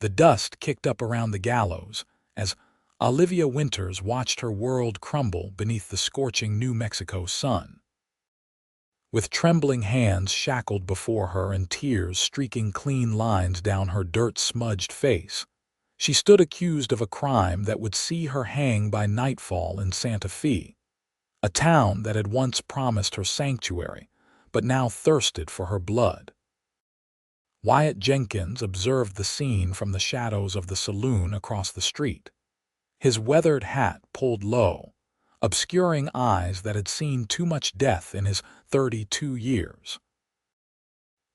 The dust kicked up around the gallows as Olivia Winters watched her world crumble beneath the scorching New Mexico sun. With trembling hands shackled before her and tears streaking clean lines down her dirt-smudged face, she stood accused of a crime that would see her hang by nightfall in Santa Fe, a town that had once promised her sanctuary, but now thirsted for her blood. Wyatt Jenkins observed the scene from the shadows of the saloon across the street, his weathered hat pulled low, obscuring eyes that had seen too much death in his 32 years.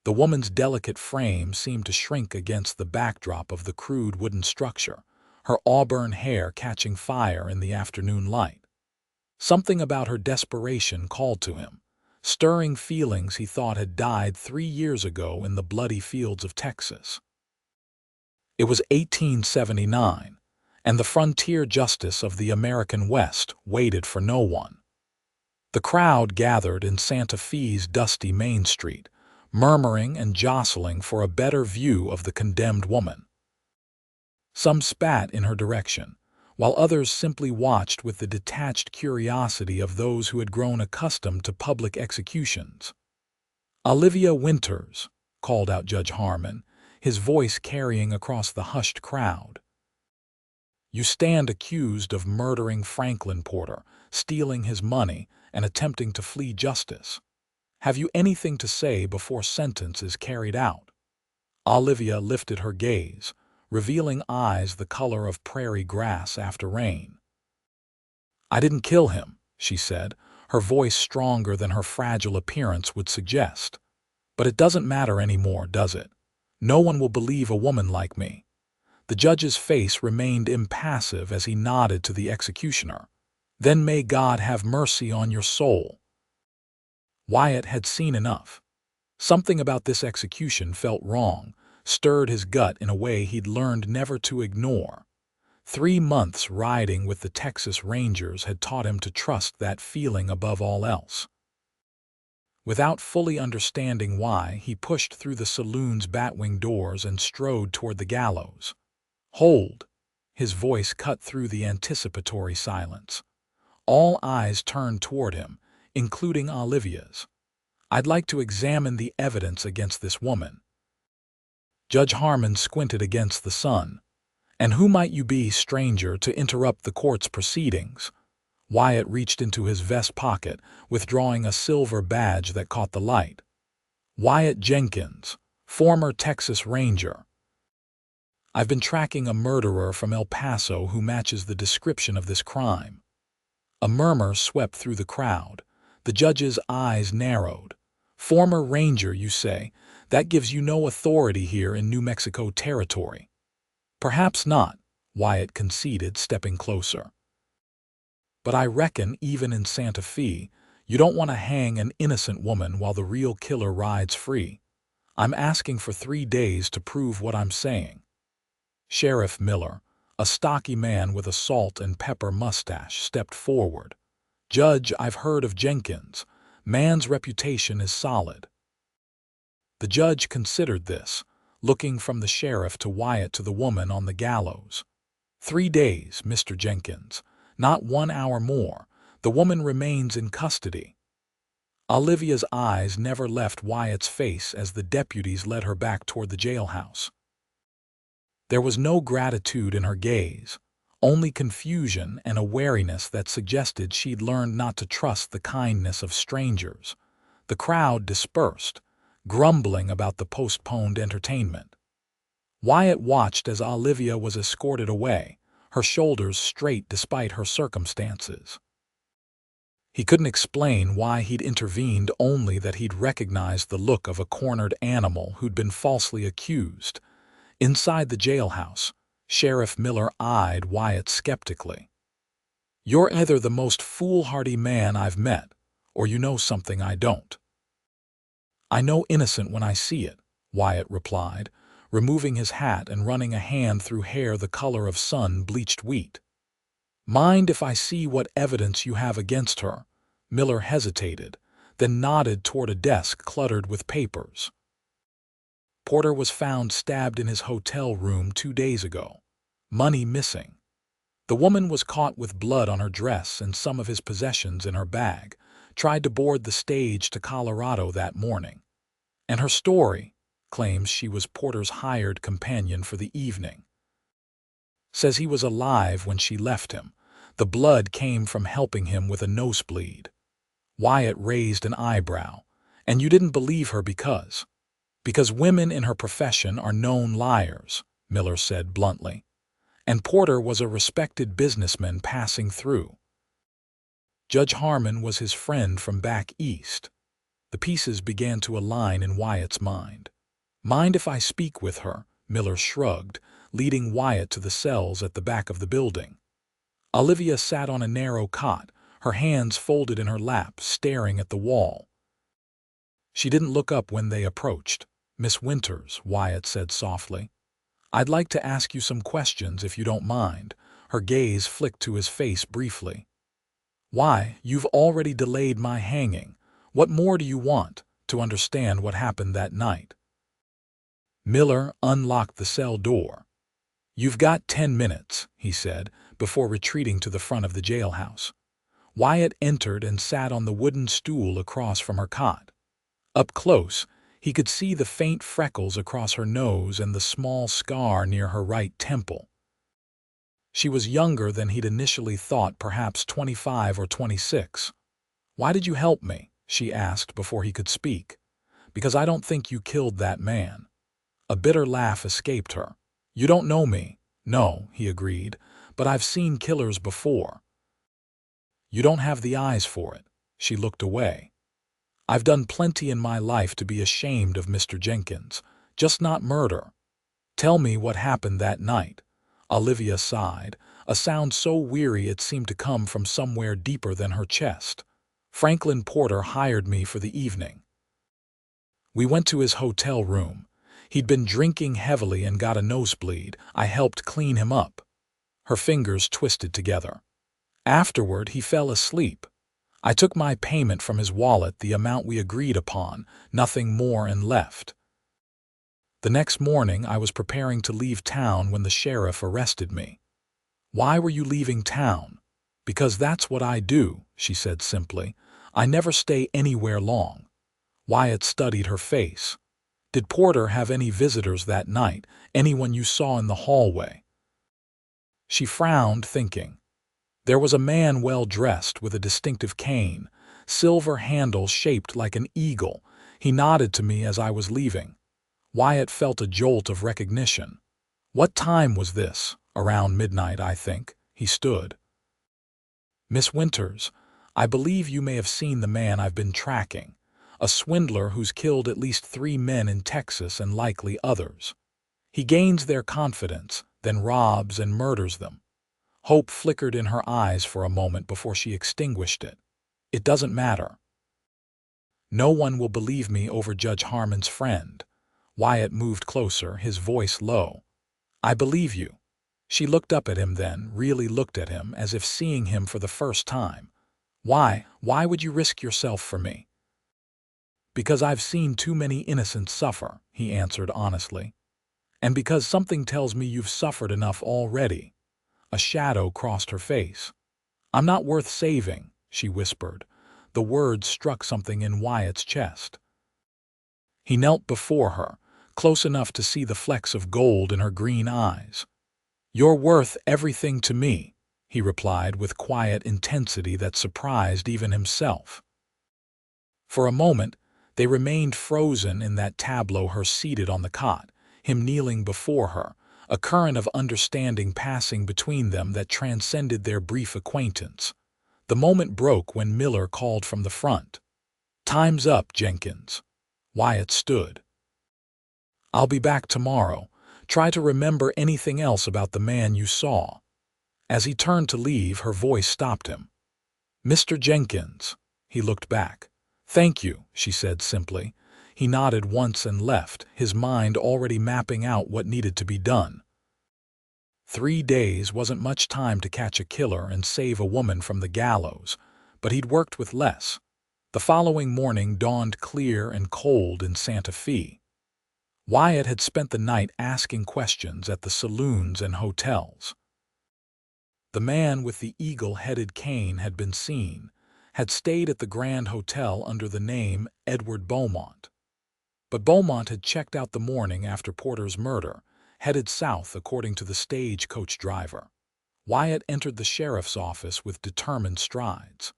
The woman's delicate frame seemed to shrink against the backdrop of the crude wooden structure, her auburn hair catching fire in the afternoon light. Something about her desperation called to him, stirring feelings he thought had died 3 years ago in the bloody fields of Texas. It was 1879, and the frontier justice of the American West waited for no one. The crowd gathered in Santa Fe's dusty Main Street, murmuring and jostling for a better view of the condemned woman. Some spat in her direction, while others simply watched with the detached curiosity of those who had grown accustomed to public executions. "Olivia Winters," called out Judge Harmon, his voice carrying across the hushed crowd. "You stand accused of murdering Franklin Porter, stealing his money, and attempting to flee justice. Have you anything to say before sentence is carried out?" Olivia lifted her gaze, revealing eyes the color of prairie grass after rain. "I didn't kill him," she said, her voice stronger than her fragile appearance would suggest. "But it doesn't matter anymore, does it? No one will believe a woman like me." The judge's face remained impassive as he nodded to the executioner. "Then may God have mercy on your soul." Wyatt had seen enough. Something about this execution felt wrong, stirred his gut in a way he'd learned never to ignore. 3 months riding with the Texas Rangers had taught him to trust that feeling above all else. Without fully understanding why, he pushed through the saloon's batwing doors and strode toward the gallows. "Hold!" His voice cut through the anticipatory silence. All eyes turned toward him, including Olivia's. "I'd like to examine the evidence against this woman." Judge Harmon squinted against the sun. "And who might you be, stranger, to interrupt the court's proceedings?" Wyatt reached into his vest pocket, withdrawing a silver badge that caught the light. "Wyatt Jenkins, former Texas Ranger. I've been tracking a murderer from El Paso who matches the description of this crime." A murmur swept through the crowd. The judge's eyes narrowed. "Former Ranger, you say? That gives you no authority here in New Mexico territory." "Perhaps not," Wyatt conceded, stepping closer. "But I reckon even in Santa Fe, you don't want to hang an innocent woman while the real killer rides free. I'm asking for 3 days to prove what I'm saying." Sheriff Miller, a stocky man with a salt and pepper mustache, stepped forward. "Judge, I've heard of Jenkins. Man's reputation is solid." The judge considered this, looking from the sheriff to Wyatt to the woman on the gallows. 3 days, Mr. Jenkins. Not 1 hour more. The woman remains in custody." Olivia's eyes never left Wyatt's face as the deputies led her back toward the jailhouse. There was no gratitude in her gaze, only confusion and a wariness that suggested she'd learned not to trust the kindness of strangers. The crowd dispersed, grumbling about the postponed entertainment. Wyatt watched as Olivia was escorted away, her shoulders straight despite her circumstances. He couldn't explain why he'd intervened, only that he'd recognized the look of a cornered animal who'd been falsely accused. Inside the jailhouse, Sheriff Miller eyed Wyatt skeptically. "You're either the most foolhardy man I've met, or you know something I don't." "I know innocent when I see it," Wyatt replied, removing his hat and running a hand through hair the color of sun-bleached wheat. "Mind if I see what evidence you have against her?" Miller hesitated, then nodded toward a desk cluttered with papers. Porter was found stabbed in his hotel room 2 days ago. Money missing. The woman was caught with blood on her dress and some of his possessions in her bag, tried to board the stage to Colorado that morning. And her story claims she was Porter's hired companion for the evening. Says he was alive when she left him. The blood came from helping him with a nosebleed. Wyatt raised an eyebrow. And you didn't believe her because women in her profession are known liars, Miller said bluntly. And Porter was a respected businessman passing through. Judge Harmon was his friend from back east. The pieces began to align in Wyatt's mind. Mind if I speak with her? Miller shrugged, leading Wyatt to the cells at the back of the building. Olivia sat on a narrow cot, her hands folded in her lap, staring at the wall. She didn't look up when they approached. Miss Winters, Wyatt said softly. I'd like to ask you some questions if you don't mind. Her gaze flicked to his face briefly. Why, you've already delayed my hanging. What more do you want to understand what happened that night? Miller unlocked the cell door. You've got 10 minutes, he said, before retreating to the front of the jailhouse. Wyatt entered and sat on the wooden stool across from her cot. Up close, he could see the faint freckles across her nose and the small scar near her right temple. She was younger than he'd initially thought, perhaps 25 or 26. Why did you help me? She asked before he could speak. Because I don't think you killed that man. A bitter laugh escaped her. You don't know me. No, he agreed, but I've seen killers before. You don't have the eyes for it. She looked away. I've done plenty in my life to be ashamed of Mr. Jenkins, just not murder. Tell me what happened that night. Olivia sighed, a sound so weary it seemed to come from somewhere deeper than her chest. Franklin Porter hired me for the evening. We went to his hotel room. He'd been drinking heavily and got a nosebleed. I helped clean him up. Her fingers twisted together. Afterward, he fell asleep. I took my payment from his wallet, the amount we agreed upon, nothing more, and left. The next morning, I was preparing to leave town when the sheriff arrested me. Why were you leaving town? Because that's what I do, she said simply. I never stay anywhere long. Wyatt studied her face. Did Porter have any visitors that night? Anyone you saw in the hallway? She frowned, thinking. There was a man well-dressed with a distinctive cane, silver handle shaped like an eagle. He nodded to me as I was leaving. Wyatt felt a jolt of recognition. What time was this? Around midnight, I think. He stood. Miss Winters, I believe you may have seen the man I've been tracking. A swindler who's killed at least 3 men in Texas and likely others. He gains their confidence, then robs and murders them. Hope flickered in her eyes for a moment before she extinguished it. It doesn't matter. No one will believe me over Judge Harmon's friend. Wyatt moved closer, his voice low. I believe you. She looked up at him then, really looked at him, as if seeing him for the first time. Why would you risk yourself for me? Because I've seen too many innocents suffer, he answered honestly. And because something tells me you've suffered enough already. A shadow crossed her face. I'm not worth saving, she whispered. The words struck something in Wyatt's chest. He knelt before her, close enough to see the flecks of gold in her green eyes. You're worth everything to me, he replied with quiet intensity that surprised even himself. For a moment, they remained frozen in that tableau, her seated on the cot, him kneeling before her, a current of understanding passing between them that transcended their brief acquaintance. The moment broke when Miller called from the front. Time's up, Jenkins. Wyatt stood. I'll be back tomorrow. Try to remember anything else about the man you saw. As he turned to leave, her voice stopped him. Mr. Jenkins. He looked back. Thank you, she said simply. He nodded once and left, his mind already mapping out what needed to be done. 3 days wasn't much time to catch a killer and save a woman from the gallows, but he'd worked with less. The following morning dawned clear and cold in Santa Fe. Wyatt had spent the night asking questions at the saloons and hotels. The man with the eagle-headed cane had been seen, had stayed at the Grand Hotel under the name Edward Beaumont. But Beaumont had checked out the morning after Porter's murder, headed south according to the stagecoach driver. Wyatt entered the sheriff's office with determined strides.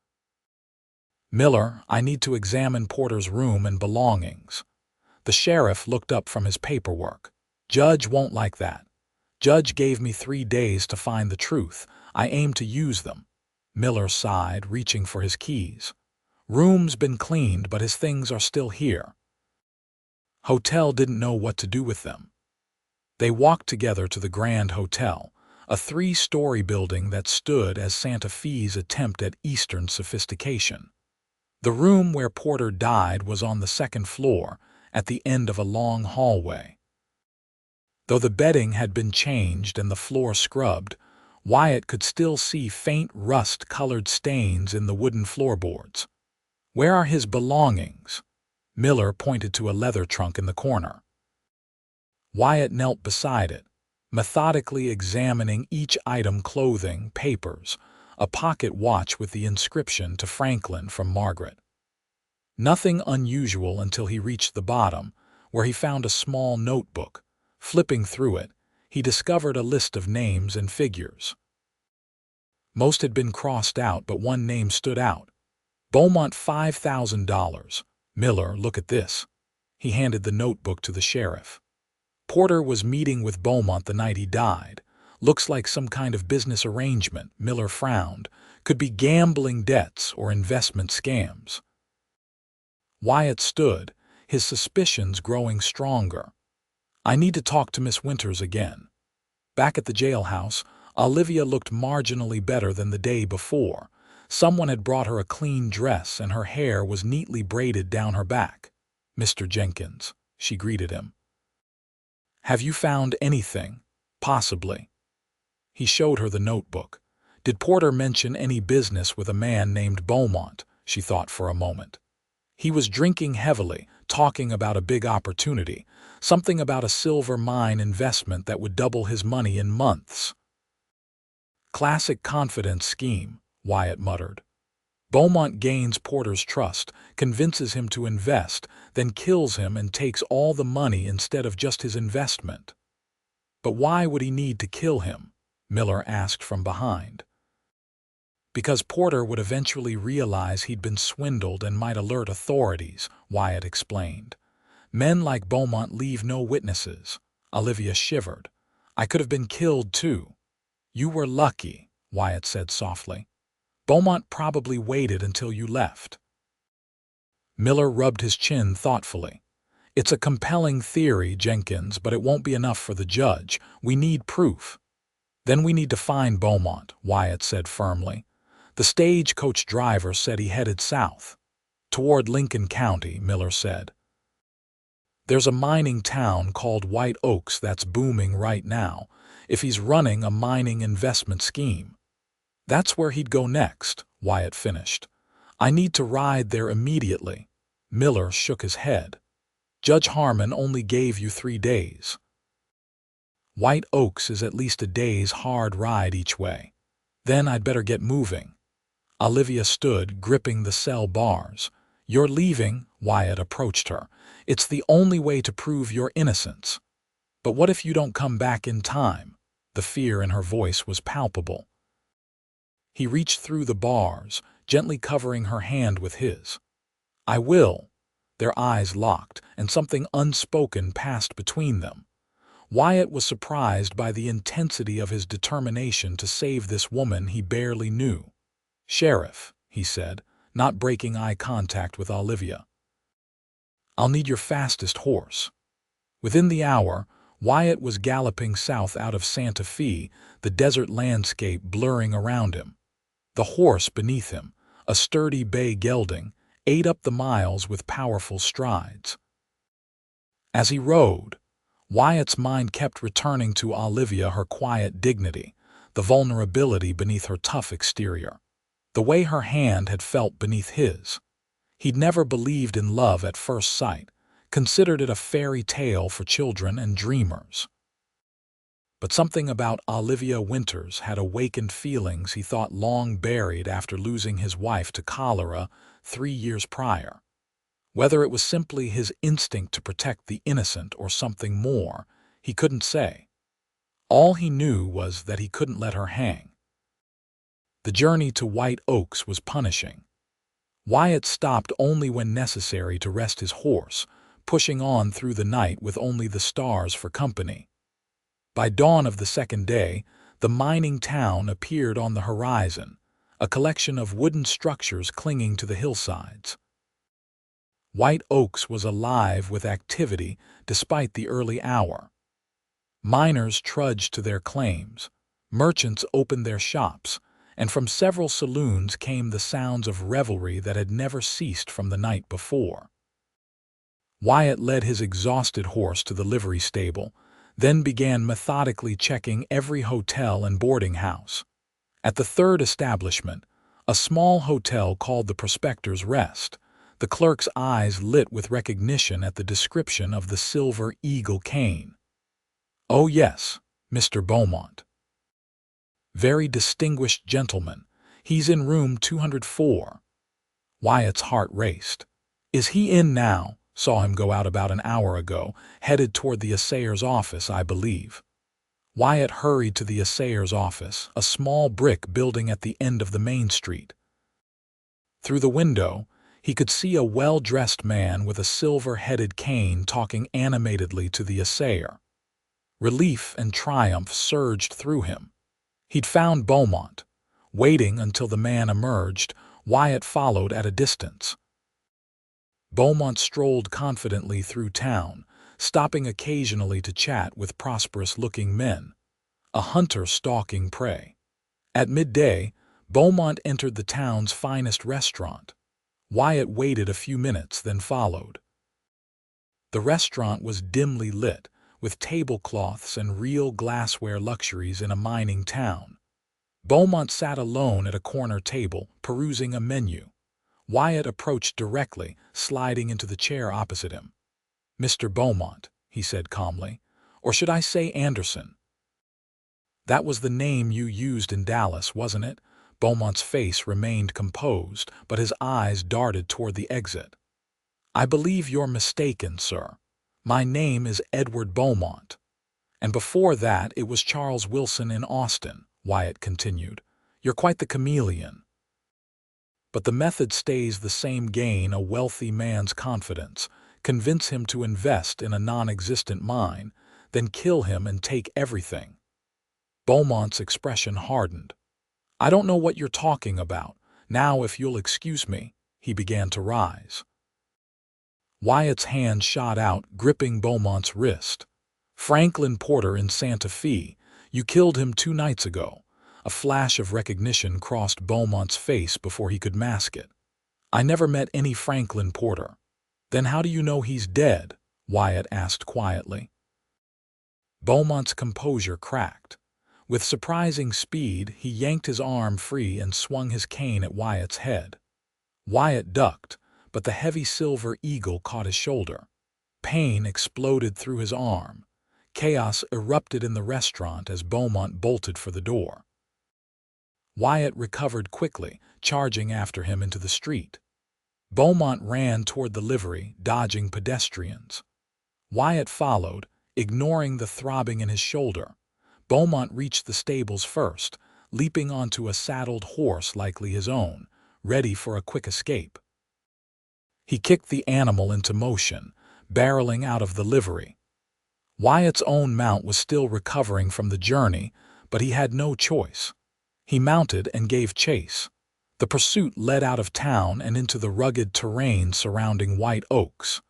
"Miller, I need to examine Porter's room and belongings." The sheriff looked up from his paperwork. "Judge won't like that. Judge gave me 3 days to find the truth. I aim to use them." Miller sighed, reaching for his keys. "Room's been cleaned, but his things are still here." Hotel didn't know what to do with them. They walked together to the Grand Hotel, a 3-story building that stood as Santa Fe's attempt at Eastern sophistication. The room where Porter died was on the 2nd floor, at the end of a long hallway. Though the bedding had been changed and the floor scrubbed, Wyatt could still see faint rust-colored stains in the wooden floorboards. "Where are his belongings?" Miller pointed to a leather trunk in the corner. Wyatt knelt beside it, methodically examining each item: clothing, papers, a pocket watch with the inscription "To Franklin from Margaret." Nothing unusual until he reached the bottom, where he found a small notebook. Flipping through it, he discovered a list of names and figures. Most had been crossed out, but one name stood out. "Beaumont, $5,000. Miller, look at this." He handed the notebook to the sheriff. "Porter was meeting with Beaumont the night he died. Looks like some kind of business arrangement." Miller frowned. "Could be gambling debts or investment scams." Wyatt stood, his suspicions growing stronger. "I need to talk to Miss Winters again." Back at the jailhouse, Olivia looked marginally better than the day before. Someone had brought her a clean dress and her hair was neatly braided down her back. "Mr. Jenkins," she greeted him. "Have you found anything?" "Possibly." He showed her the notebook. "Did Porter mention any business with a man named Beaumont?" She thought for a moment. "He was drinking heavily, talking about a big opportunity, something about a silver mine investment that would double his money in months." "Classic confidence scheme," Wyatt muttered. "Beaumont gains Porter's trust, convinces him to invest, then kills him and takes all the money instead of just his investment." "But why would he need to kill him?" Miller asked from behind. "Because Porter would eventually realize he'd been swindled and might alert authorities," Wyatt explained. "Men like Beaumont leave no witnesses." Olivia shivered. "I could have been killed too." "You were lucky," Wyatt said softly. "Beaumont probably waited until you left." Miller rubbed his chin thoughtfully. "It's a compelling theory, Jenkins, but it won't be enough for the judge. We need proof." "Then we need to find Beaumont," Wyatt said firmly. "The stagecoach driver said he headed south." "Toward Lincoln County," Miller said. "There's a mining town called White Oaks that's booming right now. If he's running a mining investment scheme, that's where he'd go next," Wyatt finished. "I need to ride there immediately." Miller shook his head. "Judge Harmon only gave you 3 days. White Oaks is at least a day's hard ride each way. Then I'd better get moving." Olivia stood, gripping the cell bars. "You're leaving?" Wyatt approached her. "It's the only way to prove your innocence." "But what if you don't come back in time?" The fear in her voice was palpable. He reached through the bars, gently covering her hand with his. "I will." Their eyes locked, and something unspoken passed between them. Wyatt was surprised by the intensity of his determination to save this woman he barely knew. "Sheriff," he said, not breaking eye contact with Olivia, "I'll need your fastest horse." Within the hour, Wyatt was galloping south out of Santa Fe, the desert landscape blurring around him. The horse beneath him, a sturdy bay gelding, ate up the miles with powerful strides. As he rode, Wyatt's mind kept returning to Olivia, her quiet dignity, the vulnerability beneath her tough exterior, the way her hand had felt beneath his. He'd never believed in love at first sight, considered it a fairy tale for children and dreamers. But something about Olivia Winters had awakened feelings he thought long buried after losing his wife to cholera 3 years prior. Whether it was simply his instinct to protect the innocent or something more, he couldn't say. All he knew was that he couldn't let her hang. The journey to White Oaks was punishing. Wyatt stopped only when necessary to rest his horse, pushing on through the night with only the stars for company. By dawn of the second day, the mining town appeared on the horizon, a collection of wooden structures clinging to the hillsides. White Oaks was alive with activity despite the early hour. Miners trudged to their claims, merchants opened their shops, and from several saloons came the sounds of revelry that had never ceased from the night before. Wyatt led his exhausted horse to the livery stable, then began methodically checking every hotel and boarding house. At the third establishment, a small hotel called the Prospector's Rest, the clerk's eyes lit with recognition at the description of the Silver Eagle cane. "Oh yes, Mr. Beaumont. Very distinguished gentleman. He's in room 204. Wyatt's heart raced. "Is he in now? Saw him go out about an hour ago, headed toward the assayer's office, I believe." Wyatt hurried to the assayer's office, a small brick building at the end of the main street. Through the window, he could see a well-dressed man with a silver-headed cane talking animatedly to the assayer. Relief and triumph surged through him. He'd found Beaumont. Waiting until the man emerged, Wyatt followed at a distance. Beaumont strolled confidently through town, stopping occasionally to chat with prosperous-looking men, a hunter stalking prey. At midday, Beaumont entered the town's finest restaurant. Wyatt waited a few minutes, then followed. The restaurant was dimly lit, with tablecloths and real glassware luxuries in a mining town. Beaumont sat alone at a corner table, perusing a menu. Wyatt approached directly, sliding into the chair opposite him. "Mr. Beaumont," he said calmly, "or should I say Anderson?" "That was the name you used in Dallas, wasn't it?" Beaumont's face remained composed, but his eyes darted toward the exit. "I believe you're mistaken, sir. My name is Edward Beaumont. And before that it was Charles Wilson in Austin," Wyatt continued. "You're quite the chameleon. But the method stays the same: gain a wealthy man's confidence, convince him to invest in a non-existent mine, then kill him and take everything." Beaumont's expression hardened. "I don't know what you're talking about. Now, if you'll excuse me," he began to rise. Wyatt's hand shot out, gripping Beaumont's wrist. "Franklin Porter in Santa Fe. You killed him 2 nights ago." A flash of recognition crossed Beaumont's face before he could mask it. "I never met any Franklin Porter." "Then how do you know he's dead?" Wyatt asked quietly. Beaumont's composure cracked. With surprising speed, he yanked his arm free and swung his cane at Wyatt's head. Wyatt ducked, but the heavy Silver Eagle caught his shoulder. Pain exploded through his arm. Chaos erupted in the restaurant as Beaumont bolted for the door. Wyatt recovered quickly, charging after him into the street. Beaumont ran toward the livery, dodging pedestrians. Wyatt followed, ignoring the throbbing in his shoulder. Beaumont reached the stables first, leaping onto a saddled horse likely his own, ready for a quick escape. He kicked the animal into motion, barreling out of the livery. Wyatt's own mount was still recovering from the journey, but he had no choice. He mounted and gave chase. The pursuit led out of town and into the rugged terrain surrounding White Oaks.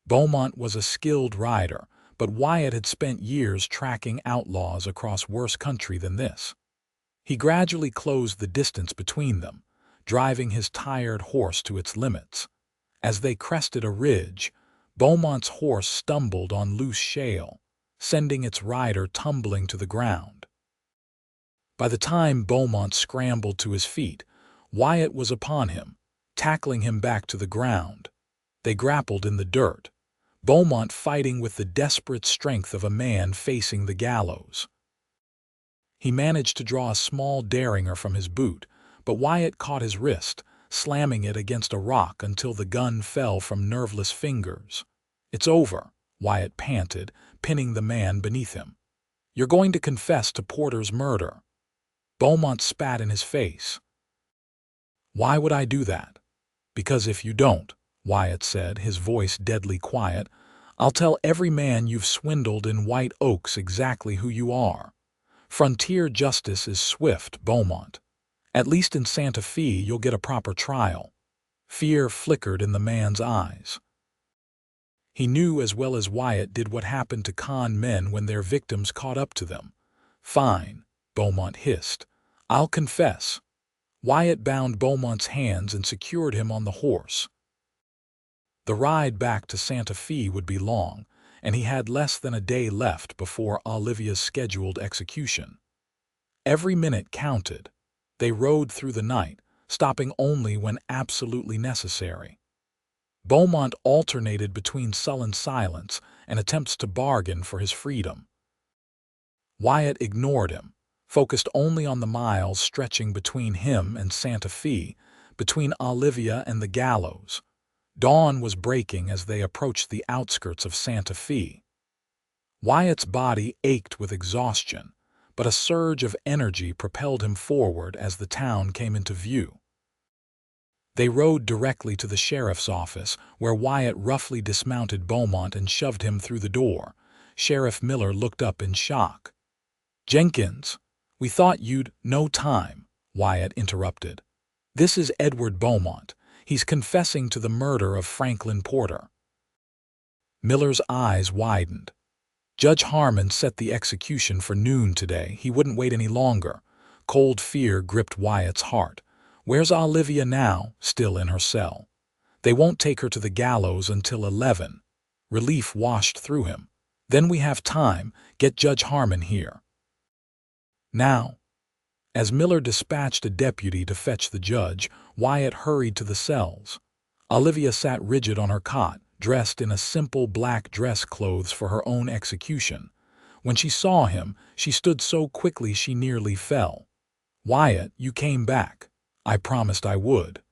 Beaumont was a skilled rider, but Wyatt had spent years tracking outlaws across worse country than this. He gradually closed the distance between them, driving his tired horse to its limits. As they crested a ridge, Beaumont's horse stumbled on loose shale, sending its rider tumbling to the ground. By the time Beaumont scrambled to his feet, Wyatt was upon him, tackling him back to the ground. They grappled in the dirt, Beaumont fighting with the desperate strength of a man facing the gallows. He managed to draw a small derringer from his boot, but Wyatt caught his wrist, slamming it against a rock until the gun fell from nerveless fingers. "It's over," Wyatt panted, pinning the man beneath him. "You're going to confess to Porter's murder." Beaumont spat in his face. "Why would I do that?" "Because if you don't," Wyatt said, his voice deadly quiet, "I'll tell every man you've swindled in White Oaks exactly who you are. Frontier justice is swift, Beaumont. At least in Santa Fe you'll get a proper trial." Fear flickered in the man's eyes. He knew as well as Wyatt did what happened to con men when their victims caught up to them. "Fine," Beaumont hissed. "I'll confess." Wyatt bound Beaumont's hands and secured him on the horse. The ride back to Santa Fe would be long, and he had less than a day left before Olivia's scheduled execution. Every minute counted. They rode through the night, stopping only when absolutely necessary. Beaumont alternated between sullen silence and attempts to bargain for his freedom. Wyatt ignored him, focused only on the miles stretching between him and Santa Fe, between Olivia and the gallows. Dawn was breaking as they approached the outskirts of Santa Fe. Wyatt's body ached with exhaustion, but a surge of energy propelled him forward as the town came into view. They rode directly to the sheriff's office, where Wyatt roughly dismounted Beaumont and shoved him through the door. Sheriff Miller looked up in shock. "Jenkins, we thought you'd—" "No time," Wyatt interrupted. "This is Edward Beaumont. He's confessing to the murder of Franklin Porter." Miller's eyes widened. Judge Harmon set the execution for noon today. He wouldn't wait any longer. Cold fear gripped Wyatt's heart. "Where's Olivia now?" "Still in her cell. They won't take her to the gallows until 11. Relief washed through him. "Then we have time. Get Judge Harmon here." "Now." As Miller dispatched a deputy to fetch the judge, Wyatt hurried to the cells. Olivia sat rigid on her cot, dressed in a simple black dress clothes for her own execution. When she saw him, she stood so quickly she nearly fell. "Wyatt, you came back. I promised I would."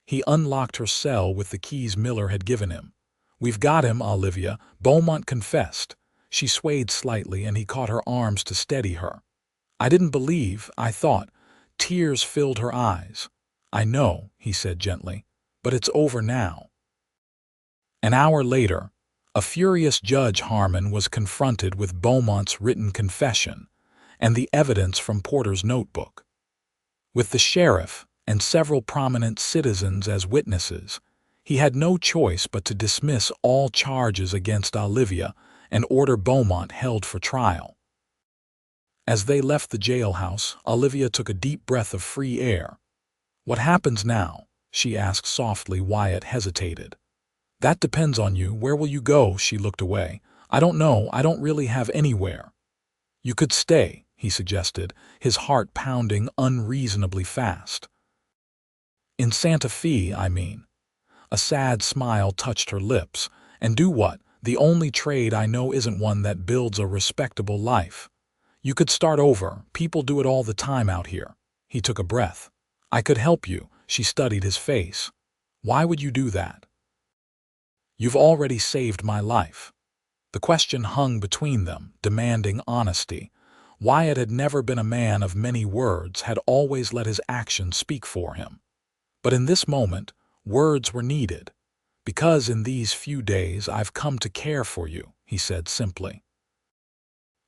He unlocked her cell with the keys Miller had given him. "We've got him, Olivia," Beaumont confessed. She swayed slightly and he caught her arms to steady her. "I didn't believe, I thought." Tears filled her eyes. "I know," he said gently, "but it's over now." An hour later, a furious Judge Harmon was confronted with Beaumont's written confession and the evidence from Porter's notebook. With the sheriff and several prominent citizens as witnesses, he had no choice but to dismiss all charges against Olivia and order Beaumont held for trial. As they left the jailhouse, Olivia took a deep breath of free air. "What happens now?" she asked softly. Wyatt hesitated. "That depends on you. Where will you go?" She looked away. "I don't know. I don't really have anywhere." "You could stay," he suggested, his heart pounding unreasonably fast. "In Santa Fe, I mean." A sad smile touched her lips. "And do what? The only trade I know isn't one that builds a respectable life. You could start over. People do it all the time out here." He took a breath. "I could help you." She studied his face. "Why would you do that?" "You've already saved my life." The question hung between them, demanding honesty. Wyatt had never been a man of many words, had always let his actions speak for him. But in this moment, words were needed. "Because in these few days I've come to care for you," he said simply.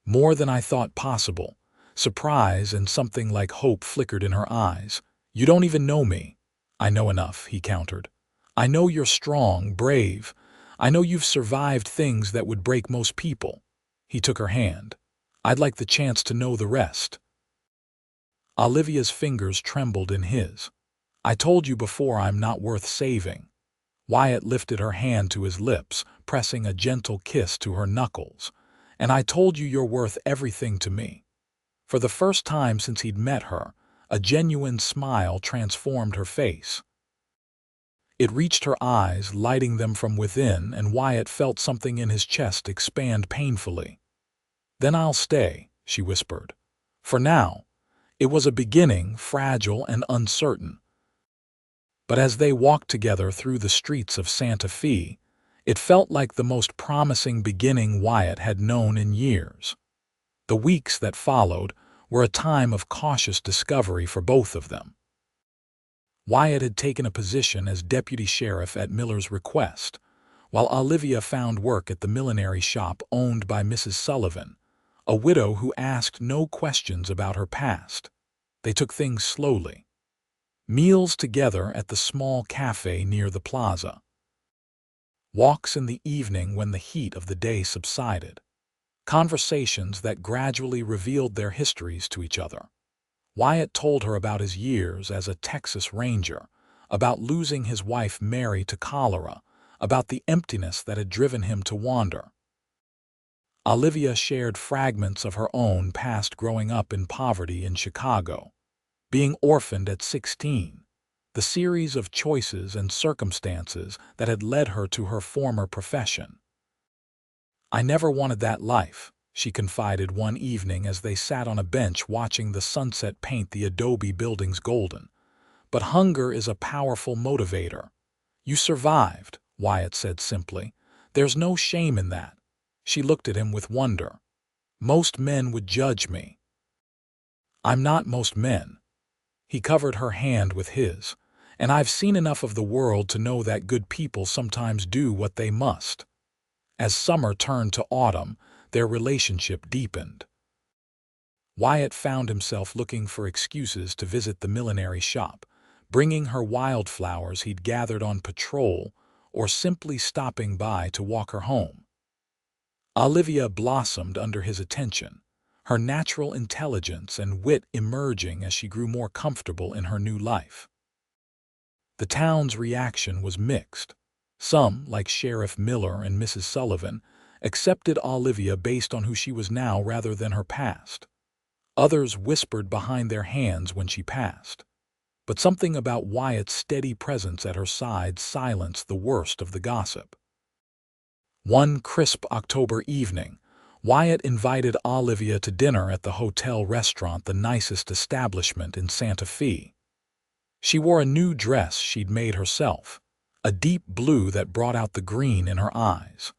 "More than I thought possible." Surprise and something like hope flickered in her eyes. "You don't even know me." "I know enough," he countered. "I know you're strong, brave. I know you've survived things that would break most people." He took her hand. "I'd like the chance to know the rest." Olivia's fingers trembled in his. "I told you before I'm not worth saving." Wyatt lifted her hand to his lips, pressing a gentle kiss to her knuckles. "And I told you you're worth everything to me." For the first time since he'd met her, a genuine smile transformed her face. It reached her eyes, lighting them from within, and Wyatt felt something in his chest expand painfully. "Then I'll stay," she whispered. "For now." It was a beginning, fragile and uncertain. But as they walked together through the streets of Santa Fe, it felt like the most promising beginning Wyatt had known in years. The weeks that followed were a time of cautious discovery for both of them. Wyatt had taken a position as deputy sheriff at Miller's request, while Olivia found work at the millinery shop owned by Mrs. Sullivan, a widow who asked no questions about her past. They took things slowly. Meals together at the small cafe near the plaza. Walks in the evening when the heat of the day subsided. Conversations that gradually revealed their histories to each other. Wyatt told her about his years as a Texas Ranger, about losing his wife Mary to cholera, about the emptiness that had driven him to wander. Olivia shared fragments of her own past growing up in poverty in Chicago, being orphaned at 16, the series of choices and circumstances that had led her to her former profession. "I never wanted that life," she confided one evening as they sat on a bench watching the sunset paint the adobe buildings golden. "But hunger is a powerful motivator." "You survived," Wyatt said simply. "There's no shame in that." She looked at him with wonder. "Most men would judge me." "I'm not most men." He covered her hand with his. "And I've seen enough of the world to know that good people sometimes do what they must." As summer turned to autumn, their relationship deepened. Wyatt found himself looking for excuses to visit the millinery shop, bringing her wildflowers he'd gathered on patrol, or simply stopping by to walk her home. Olivia blossomed under his attention, her natural intelligence and wit emerging as she grew more comfortable in her new life. The town's reaction was mixed. Some, like Sheriff Miller and Mrs. Sullivan, accepted Olivia based on who she was now rather than her past. Others whispered behind their hands when she passed. But something about Wyatt's steady presence at her side silenced the worst of the gossip. One crisp October evening, Wyatt invited Olivia to dinner at the hotel restaurant, the nicest establishment in Santa Fe. She wore a new dress she'd made herself, a deep blue that brought out the green in her eyes.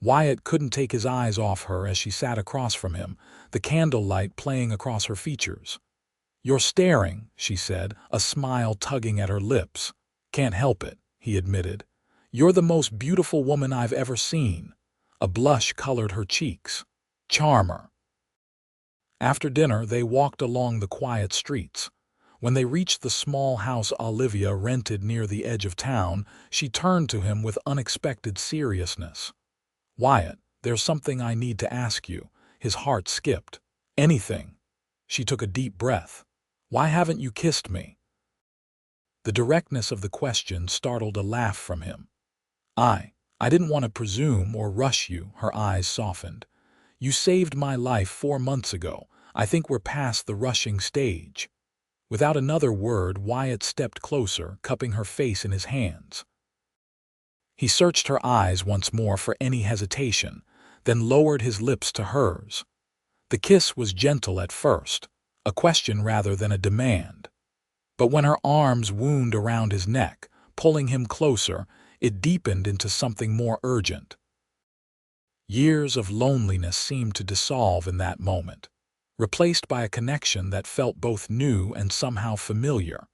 Wyatt couldn't take his eyes off her as she sat across from him, the candlelight playing across her features. "You're staring," she said, a smile tugging at her lips. "Can't help it," he admitted. "You're the most beautiful woman I've ever seen." A blush colored her cheeks. "Charmer." After dinner, they walked along the quiet streets. When they reached the small house Olivia rented near the edge of town, she turned to him with unexpected seriousness. "Wyatt, there's something I need to ask you." His heart skipped. "Anything." She took a deep breath. "Why haven't you kissed me?" The directness of the question startled a laugh from him. I didn't want to presume or rush you," her eyes softened. "You saved my life 4 months ago. I think we're past the rushing stage." Without another word, Wyatt stepped closer, cupping her face in his hands. He searched her eyes once more for any hesitation, then lowered his lips to hers. The kiss was gentle at first, a question rather than a demand. But when her arms wound around his neck, pulling him closer, it deepened into something more urgent. Years of loneliness seemed to dissolve in that moment, replaced by a connection that felt both new and somehow familiar,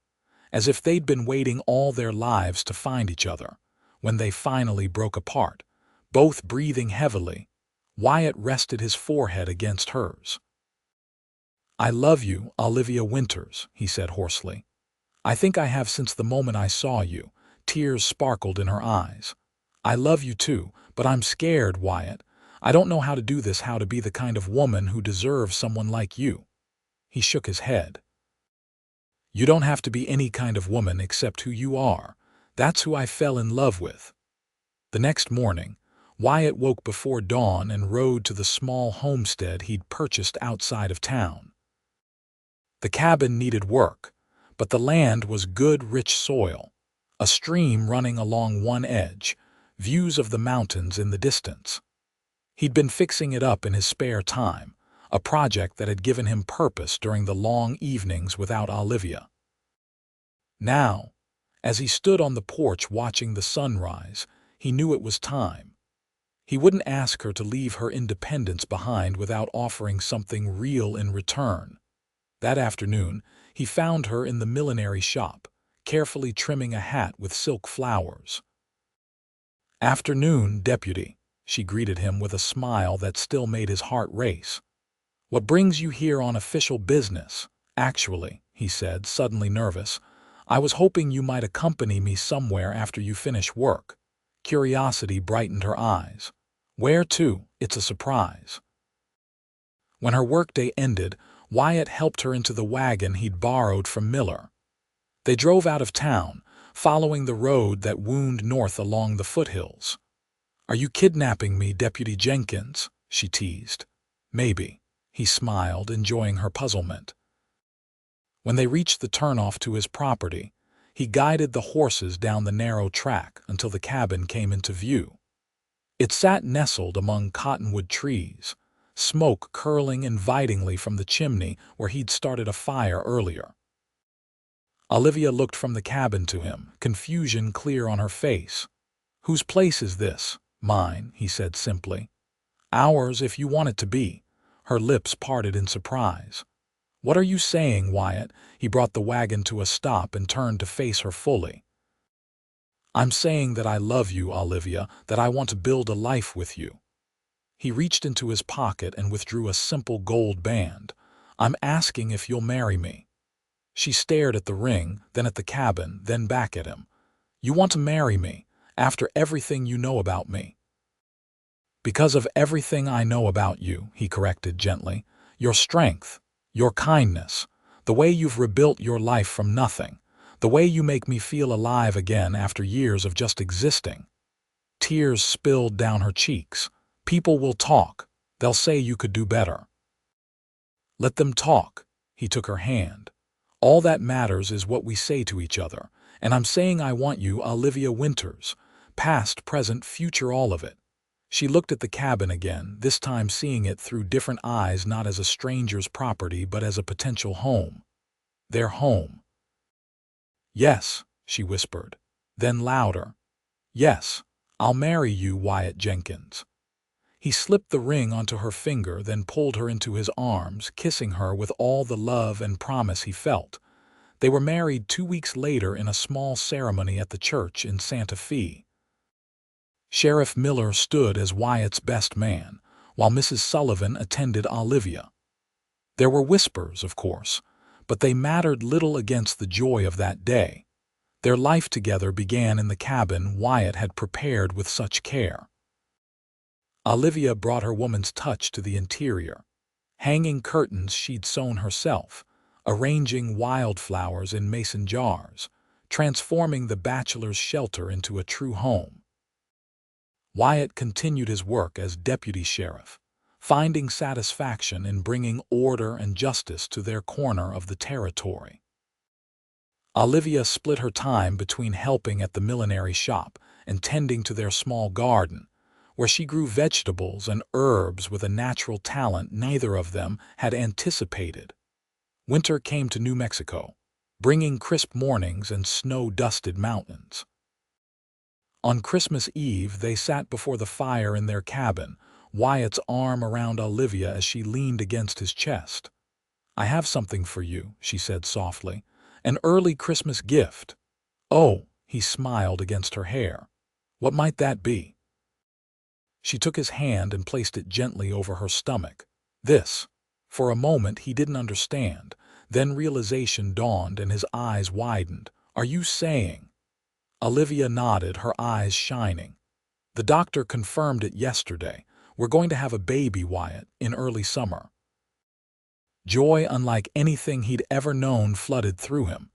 as if they'd been waiting all their lives to find each other. When they finally broke apart, both breathing heavily, Wyatt rested his forehead against hers. "I love you, Olivia Winters," he said hoarsely. "I think I have since the moment I saw you." Tears sparkled in her eyes. "I love you too, but I'm scared, Wyatt. I don't know how to do this, how to be the kind of woman who deserves someone like you." He shook his head. "You don't have to be any kind of woman except who you are. That's who I fell in love with." The next morning, Wyatt woke before dawn and rode to the small homestead he'd purchased outside of town. The cabin needed work, but the land was good, rich soil. a stream running along one edge, views of the mountains in the distance. He'd been fixing it up in his spare time, a project that had given him purpose during the long evenings without Olivia. Now, as he stood on the porch watching the sunrise, he knew it was time. He wouldn't ask her to leave her independence behind without offering something real in return. That afternoon, he found her in the millinery shop, carefully trimming a hat with silk flowers. "Afternoon, Deputy," she greeted him with a smile that still made his heart race. "What brings you here on official business?" "Actually," he said, suddenly nervous, "I was hoping you might accompany me somewhere after you finish work." Curiosity brightened her eyes. "Where to? It's a surprise." When her workday ended, Wyatt helped her into the wagon he'd borrowed from Miller. They drove out of town, following the road that wound north along the foothills. "Are you kidnapping me, Deputy Jenkins?" she teased. "Maybe." He smiled, enjoying her puzzlement. When they reached the turnoff to his property, he guided the horses down the narrow track until the cabin came into view. It sat nestled among cottonwood trees, smoke curling invitingly from the chimney where he'd started a fire earlier. Olivia looked from the cabin to him, confusion clear on her face. "Whose place is this?" "Mine," he said simply. "Ours if you want it to be." Her lips parted in surprise. "What are you saying, Wyatt?" He brought the wagon to a stop and turned to face her fully. "I'm saying that I love you, Olivia, that I want to build a life with you." He reached into his pocket and withdrew a simple gold band. "I'm asking if you'll marry me." She stared at the ring, then at the cabin, then back at him. "You want to marry me, after everything you know about me?" "Because of everything I know about you," he corrected gently. "Your strength, your kindness, the way you've rebuilt your life from nothing, the way you make me feel alive again after years of just existing." Tears spilled down her cheeks. "People will talk. They'll say you could do better." "Let them talk." He took her hand. "All that matters is what we say to each other, and I'm saying I want you, Olivia Winters. Past, present, future, all of it." She looked at the cabin again, this time seeing it through different eyes, not as a stranger's property but as a potential home. Their home. "Yes," she whispered. Then louder. "Yes, I'll marry you, Wyatt Jenkins." He slipped the ring onto her finger, then pulled her into his arms, kissing her with all the love and promise he felt. They were married 2 weeks later in a small ceremony at the church in Santa Fe. Sheriff Miller stood as Wyatt's best man, while Mrs. Sullivan attended Olivia. There were whispers, of course, but they mattered little against the joy of that day. Their life together began in the cabin Wyatt had prepared with such care. Olivia brought her woman's touch to the interior. Hanging curtains she'd sewn herself, arranging wildflowers in mason jars, transforming the bachelor's shelter into a true home. Wyatt continued his work as deputy sheriff, finding satisfaction in bringing order and justice to their corner of the territory. Olivia split her time between helping at the millinery shop and tending to their small garden, where she grew vegetables and herbs with a natural talent neither of them had anticipated. Winter came to New Mexico, bringing crisp mornings and snow-dusted mountains. On Christmas Eve, they sat before the fire in their cabin, Wyatt's arm around Olivia as she leaned against his chest. "I have something for you," she said softly. "An early Christmas gift." "Oh," he smiled against her hair. "What might that be?" She took his hand and placed it gently over her stomach. "This." For a moment he didn't understand, then realization dawned and his eyes widened. "Are you saying—" Olivia nodded, her eyes shining. "The doctor confirmed it yesterday. We're going to have a baby, Wyatt, in early summer." Joy unlike anything he'd ever known flooded through him.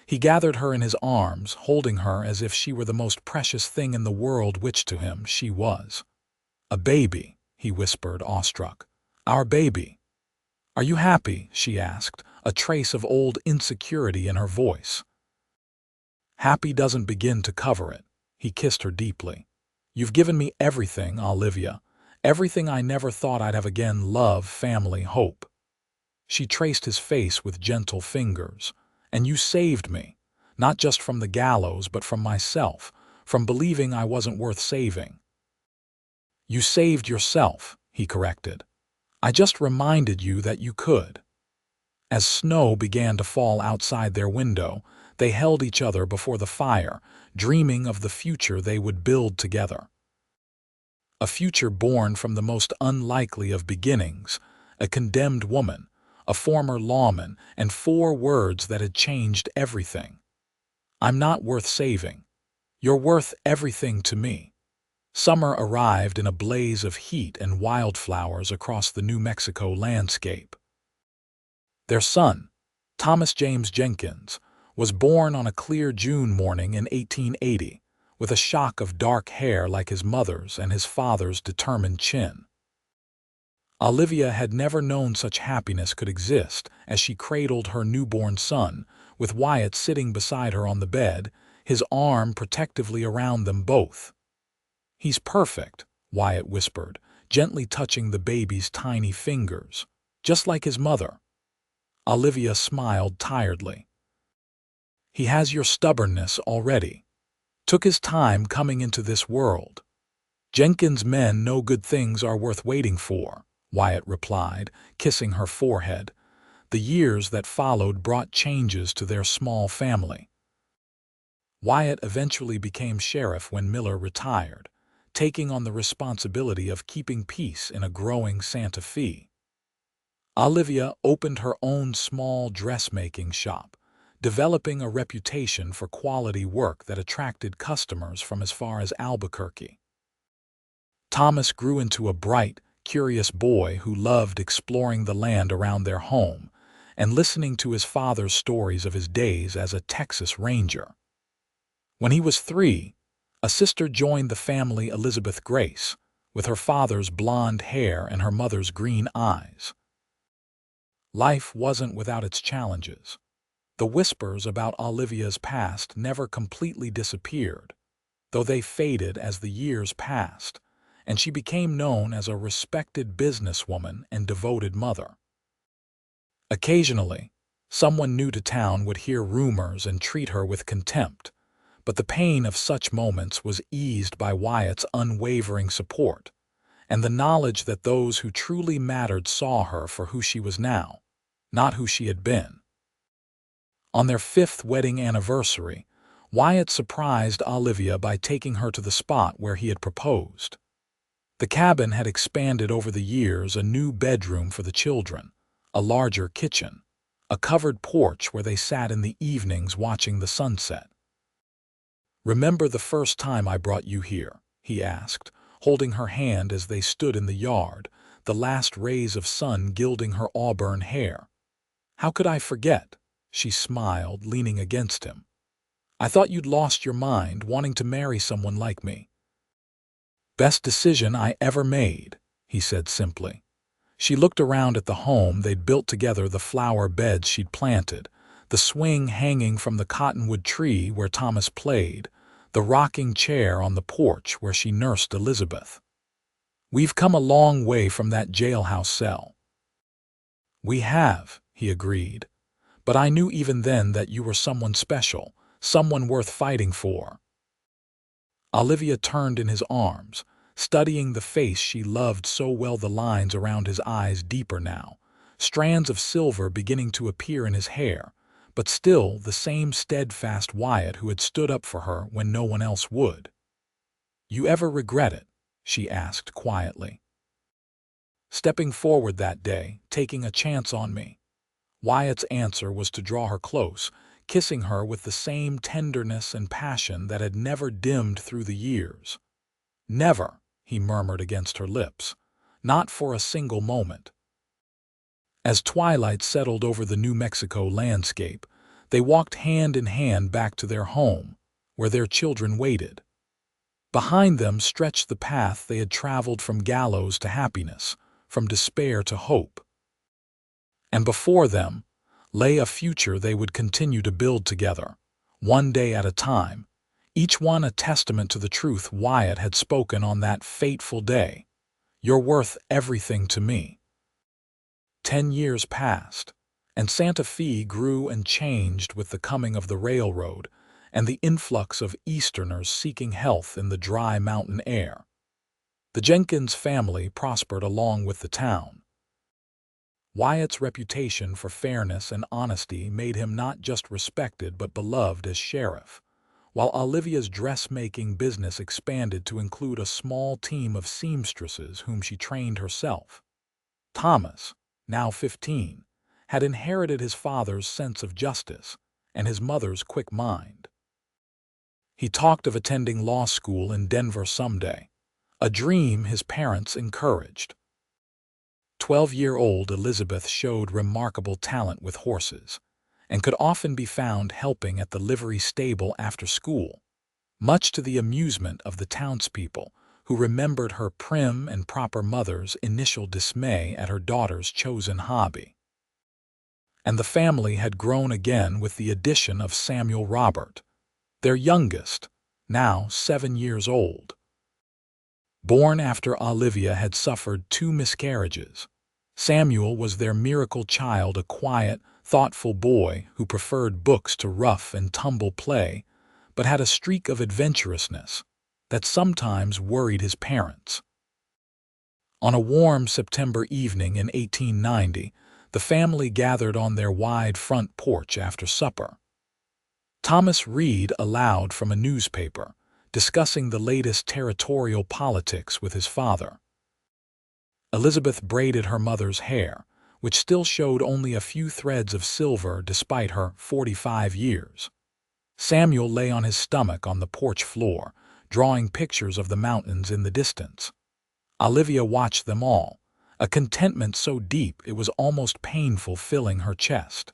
He gathered her in his arms, holding her as if she were the most precious thing in the world, which to him she was. "A baby," he whispered, awestruck. "Our baby." "Are you happy?" she asked, a trace of old insecurity in her voice. Happy doesn't begin to cover it. He kissed her deeply. You've given me everything, Olivia. Everything I never thought I'd have again: love, family, hope. She traced his face with gentle fingers. And you saved me, not just from the gallows, but from myself, from believing I wasn't worth saving. You saved yourself, he corrected. I just reminded you that you could. As snow began to fall outside their window, they held each other before the fire, dreaming of the future they would build together. A future born from the most unlikely of beginnings: a condemned woman, a former lawman, and 4 words that had changed everything. I'm not worth saving. You're worth everything to me. Summer arrived in a blaze of heat and wildflowers across the New Mexico landscape. Their son, Thomas James Jenkins, was born on a clear June morning in 1880, with a shock of dark hair like his mother's and his father's determined chin. Olivia had never known such happiness could exist as she cradled her newborn son, with Wyatt sitting beside her on the bed, his arm protectively around them both. He's perfect, Wyatt whispered, gently touching the baby's tiny fingers, just like his mother. Olivia smiled tiredly. He has your stubbornness already. Took his time coming into this world. Jenkins' men know good things are worth waiting for, Wyatt replied, kissing her forehead. The years that followed brought changes to their small family. Wyatt eventually became sheriff when Miller retired, taking on the responsibility of keeping peace in a growing Santa Fe. Olivia opened her own small dressmaking shop, developing a reputation for quality work that attracted customers from as far as Albuquerque. Thomas grew into a bright, curious boy who loved exploring the land around their home and listening to his father's stories of his days as a Texas Ranger. When he was 3, a sister joined the family, Elizabeth Grace, with her father's blonde hair and her mother's green eyes. Life wasn't without its challenges. The whispers about Olivia's past never completely disappeared, though they faded as the years passed, and she became known as a respected businesswoman and devoted mother. Occasionally, someone new to town would hear rumors and treat her with contempt, but the pain of such moments was eased by Wyatt's unwavering support, and the knowledge that those who truly mattered saw her for who she was now, not who she had been. On their 5th wedding anniversary, Wyatt surprised Olivia by taking her to the spot where he had proposed. The cabin had expanded over the years: a new bedroom for the children, a larger kitchen, a covered porch where they sat in the evenings watching the sunset. "Remember the first time I brought you here?" he asked, holding her hand as they stood in the yard, the last rays of sun gilding her auburn hair. "How could I forget?" she smiled, leaning against him. "I thought you'd lost your mind, wanting to marry someone like me." "Best decision I ever made," he said simply. She looked around at the home they'd built together, the flower beds she'd planted, the swing hanging from the cottonwood tree where Thomas played, the rocking chair on the porch where she nursed Elizabeth. "We've come a long way from that jailhouse cell." "We have," he agreed. "But I knew even then that you were someone special, someone worth fighting for." Olivia turned in his arms, studying the face she loved so well, the lines around his eyes deeper now, strands of silver beginning to appear in his hair, but still the same steadfast Wyatt who had stood up for her when no one else would. "You ever regret it?" she asked quietly. "Stepping forward that day, taking a chance on me?" Wyatt's answer was to draw her close, kissing her with the same tenderness and passion that had never dimmed through the years. "Never," he murmured against her lips. "Not for a single moment." As twilight settled over the New Mexico landscape, they walked hand in hand back to their home, where their children waited. Behind them stretched the path they had traveled from gallows to happiness, from despair to hope. And before them lay a future they would continue to build together, one day at a time, each one a testament to the truth Wyatt had spoken on that fateful day. You're worth everything to me. 10 years passed, and Santa Fe grew and changed with the coming of the railroad and the influx of Easterners seeking health in the dry mountain air. The Jenkins family prospered along with the town. Wyatt's reputation for fairness and honesty made him not just respected but beloved as sheriff, while Olivia's dressmaking business expanded to include a small team of seamstresses whom she trained herself. Thomas, now 15, had inherited his father's sense of justice and his mother's quick mind. He talked of attending law school in Denver someday, a dream his parents encouraged. 12-year-old Elizabeth showed remarkable talent with horses and could often be found helping at the livery stable after school, much to the amusement of the townspeople who remembered her prim and proper mother's initial dismay at her daughter's chosen hobby. And the family had grown again with the addition of Samuel Robert, their youngest, now 7 years old. Born after Olivia had suffered 2 miscarriages, Samuel was their miracle child, a quiet, thoughtful boy who preferred books to rough and tumble play, but had a streak of adventurousness that sometimes worried his parents. On a warm September evening in 1890, the family gathered on their wide front porch after supper. Thomas read aloud from a newspaper, discussing the latest territorial politics with his father. Elizabeth braided her mother's hair, which still showed only a few threads of silver despite her 45 years. Samuel lay on his stomach on the porch floor, drawing pictures of the mountains in the distance. Olivia watched them all, a contentment so deep it was almost painful filling her chest.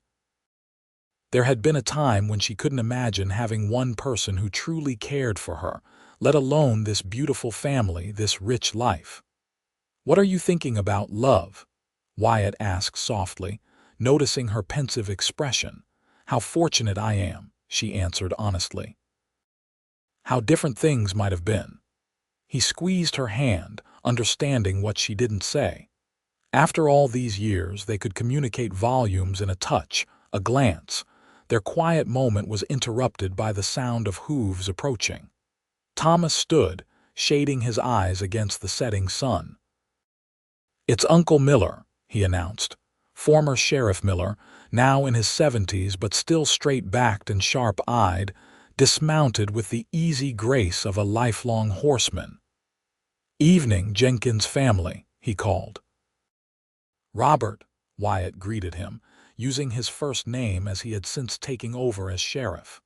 There had been a time when she couldn't imagine having one person who truly cared for her, let alone this beautiful family, this rich life. "What are you thinking about, love?" Wyatt asked softly, noticing her pensive expression. "How fortunate I am," she answered honestly. How different things might have been. He squeezed her hand, understanding what she didn't say. After all these years, they could communicate volumes in a touch, a glance. Their quiet moment was interrupted by the sound of hooves approaching. Thomas stood, shading his eyes against the setting sun. "It's Uncle Miller," he announced. Former Sheriff Miller, now in his 70s but still straight-backed and sharp-eyed, dismounted with the easy grace of a lifelong horseman. "Evening, Jenkins family," he called. "Robert," Wyatt greeted him, using his first name as he had since taken over as sheriff.